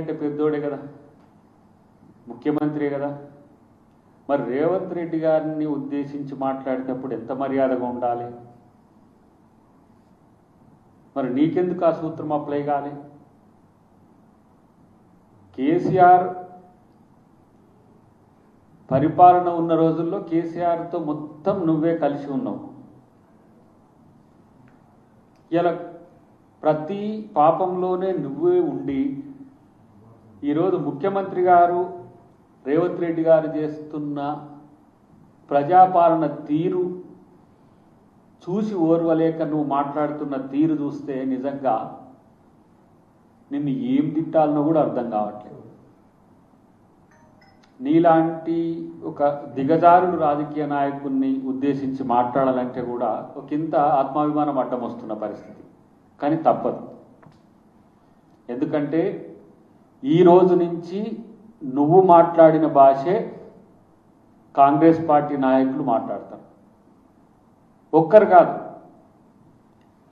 నీకంటే పెద్దోడే కదా, ముఖ్యమంత్రి కదా. మరి రేవంత్ రెడ్డి గారిని ఉద్దేశించి మాట్లాడేటప్పుడు ఎంత మర్యాదగా ఉండాలి? మరి నీకెందుకు ఆ సూత్రం అప్లై కాలే? కేసీఆర్ పరిపాలన ఉన్న రోజుల్లో కేసీఆర్తో మొత్తం నువ్వే కలిసి ఉన్నావు. ఇలా ప్రతి పాపంలోనే నువ్వే ఉండి ఈరోజు ముఖ్యమంత్రి గారు రేవంత్ రెడ్డి గారు చేస్తున్న ప్రజాపాలన తీరు చూసి ఓర్వలేక నువ్వు మాట్లాడుతున్న తీరు చూస్తే నిజంగా నిన్ను ఏం తిట్టాలనో కూడా అర్థం కావట్లేదు. నీలాంటి ఒక దిగజారుడు రాజకీయ నాయకుడిని ఉద్దేశించి మాట్లాడాలంటే కూడా ఒకంత ఆత్మాభిమానం అడ్డం వస్తున్న పరిస్థితి. కానీ తప్పదు. ఎందుకంటే ఈ రోజు నుంచి నువ్వు మాట్లాడిన భాషే కాంగ్రెస్ పార్టీ నాయకులు మాట్లాడతారు. ఒక్కరు కాదు,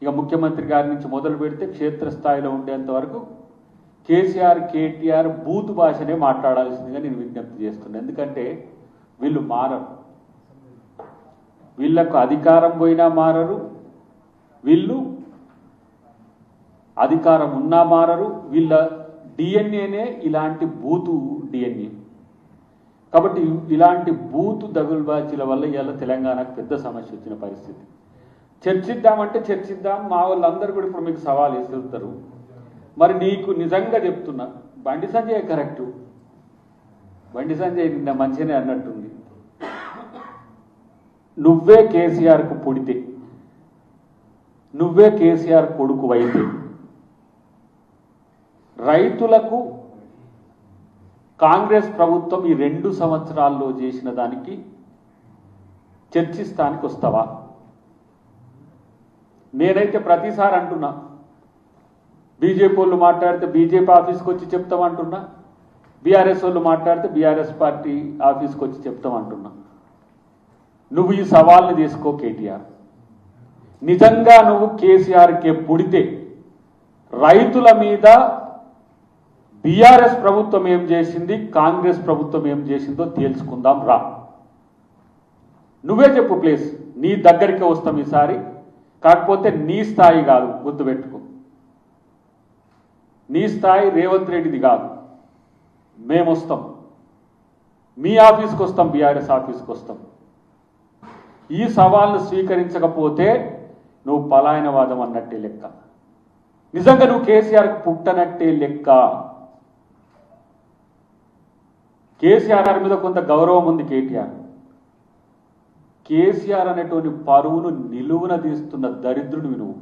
ఇక ముఖ్యమంత్రి గారి నుంచి మొదలు పెడితే క్షేత్రస్థాయిలో ఉండేంత వరకు కేసీఆర్ కేటీఆర్ బూతు భాషనే మాట్లాడాల్సిందిగా నేను విజ్ఞప్తి చేస్తున్నాను. ఎందుకంటే వీళ్ళు మారరు, వీళ్ళకు అధికారం పోయినా మారరు, వీళ్ళు అధికారం ఉన్నా మారరు. వీళ్ళ డిఎన్ఏనే ఇలాంటి బూతు డిఎన్ఏ. కాబట్టి ఇలాంటి బూతు దగులుబాజీల వల్ల ఇవాళ తెలంగాణకు పెద్ద సమస్య వచ్చిన పరిస్థితి. చర్చిద్దామంటే చర్చిద్దాం, మా వాళ్ళందరూ కూడా ఇప్పుడు మీకు సవాల్ వేసేస్తారు. మరి నీకు నిజంగా చెప్తున్నా, బండి సంజయ్ కరెక్టు, బండి సంజయ్ నిన్న మంచిగానే అన్నట్టుంది. నువ్వే కేసీఆర్కు పుడితే, నువ్వే కేసీఆర్ కొడుకు అయితే రైతులకు కాంగ్రెస్ ప్రభుత్వం ఈ 2 సంవత్సరాల్లో చేసిన దానికి చర్చిస్తానికి వస్తావా? నేనైతే ప్రతిసారి అంటున్నా, బీజేపీ వాళ్ళు మాట్లాడితే బీజేపీ ఆఫీస్కి వచ్చి చెప్తామంటున్నా, బీఆర్ఎస్ వాళ్ళు మాట్లాడితే బీఆర్ఎస్ పార్టీ ఆఫీస్కి వచ్చి చెప్తామంటున్నా. నువ్వు ఈ సవాల్ని తీసుకో కేటీఆర్. నిజంగా నువ్వు కేసీఆర్కే పుడితే రైతుల మీద బీఆర్ఎస్ ప్రభుత్వం ఏం చేసింది, కాంగ్రెస్ ప్రభుత్వం ఏం చేసిందో తేల్చుకుందాం రా. నువ్వే చెప్పు ప్లీజ్, నీ దగ్గరికి వస్తాం ఈసారి. కాకపోతే నీ స్థాయి కాదు, గుర్తుపెట్టుకో. నీ స్థాయి రేవంత్ రెడ్డిది కాదు. మేము వస్తాం, మీ ఆఫీస్కి వస్తాం, బీఆర్ఎస్ ఆఫీస్కి వస్తాం. ఈ సవాల్ను స్వీకరించకపోతే నువ్వు పలాయనవాదం అన్నట్టే లెక్క. నిజంగా నువ్వు కేసీఆర్కి పుట్టనట్టే లెక్క. కేసీఆర్ మీద కొంత గౌరవం ఉంది కేటీఆర్. కేసీఆర్ అనేటువంటి పరువును నిలువున తీస్తున్న దరిద్రుడివి నువ్వు.